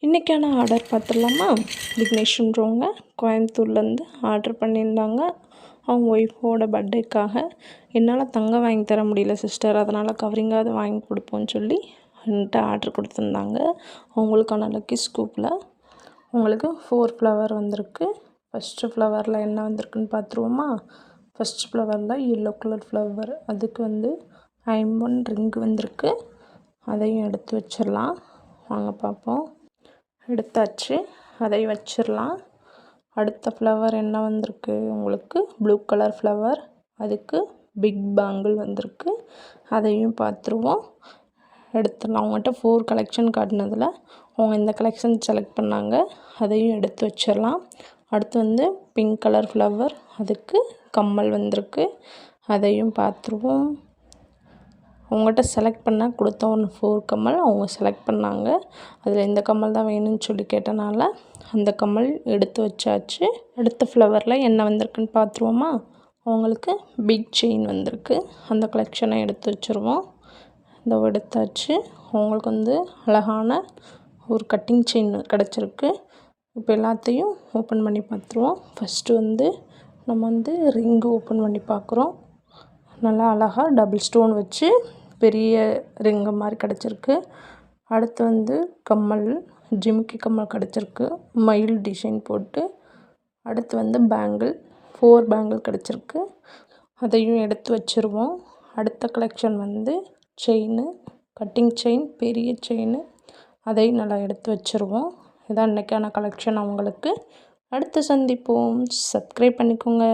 இன்றைக்கான ஆர்டர் பார்த்துடலாமா? விக்னேஷ்ன்றவங்க கோயம்புத்தூர்லேருந்து ஆர்டர் பண்ணியிருந்தாங்க. அவங்க ஒய்ஃபோட பர்த்டேக்காக என்னால் தங்கம் வாங்கி தர முடியல சிஸ்டர், அதனால் கவரிங்காவது வாங்கி கொடுப்போன்னு சொல்லி என்கிட்ட ஆர்டர் கொடுத்துருந்தாங்க. அவங்களுக்கான லக்கி ஸ்கூப்பில் உங்களுக்கு 4 ஃப்ளவர் வந்திருக்கு. ஃபஸ்ட்டு ஃப்ளவரில் என்ன வந்திருக்குன்னு பார்த்துருவோமா? ஃபஸ்ட் ஃப்ளவரில் எல்லோ கலர் ஃப்ளவர், அதுக்கு ஐம்பொன் ரிங்கு வந்திருக்கு. அதையும் எடுத்து வச்சிடலாம். வாங்க பார்ப்போம். எடுத்தாச்சு, அதை வச்சிடலாம். அடுத்த ஃப்ளவர் என்ன வந்திருக்கு உங்களுக்கு? ப்ளூ கலர் ஃப்ளவர், அதுக்கு பிக் பேங்கிள் வந்திருக்கு. அதையும் பார்த்துருவோம். எடுத்துடலாம். அவங்ககிட்ட 4 கலெக்ஷன் காட்டினதில் அவங்க இந்த கலெக்ஷன் செலக்ட் பண்ணாங்க. அதையும் எடுத்து வச்சிடலாம். அடுத்து பிங்க் கலர் ஃப்ளவர், அதுக்கு கம்மல் வந்திருக்கு. அதையும் பார்த்துருவோம். அவங்ககிட்ட செலக்ட் பண்ண கொடுத்த 4 கம்மல் அவங்க செலக்ட் பண்ணாங்க. அதில் இந்த கம்மல் தான் வேணும்னு சொல்லி கேட்டனால அந்த கம்மல் எடுத்து வச்சாச்சு. அடுத்த ஃப்ளவரில் என்ன வந்திருக்குன்னு பார்த்துருவோமா? அவங்களுக்கு பிக் செயின் வந்திருக்கு. அந்த கலெக்ஷனை எடுத்து வச்சுருவோம். இந்த எடுத்தாச்சு. அவங்களுக்கு அழகான ஒரு கட்டிங் செயின் கிடச்சிருக்கு. இப்போ எல்லாத்தையும் ஓப்பன் பண்ணி பார்த்துருவோம். ஃபஸ்ட்டு நம்ம ரிங்கு ஓப்பன் பண்ணி பார்க்குறோம். நல்லா அழகாக டபுள் ஸ்டோன் வச்சு பெரிய ரிங்கு மாதிரி கிடச்சிருக்கு. அடுத்து கம்மல், ஜிமிக்கி கம்மல் கிடச்சிருக்கு, மயில் டிசைன் போட்டு. அடுத்து பேங்கிள், 4 பேங்கிள் கிடச்சிருக்கு. அதையும் எடுத்து வச்சுருவோம். அடுத்த கலெக்ஷன் செயின், கட்டிங் செயின், பெரிய செயின். அதையும் நல்லா எடுத்து வச்சுருவோம். இதான் இன்றைக்கான கலெக்ஷன் அவங்களுக்கு. அடுத்து சந்திப்போம். சப்ஸ்கிரைப் பண்ணிக்கோங்க.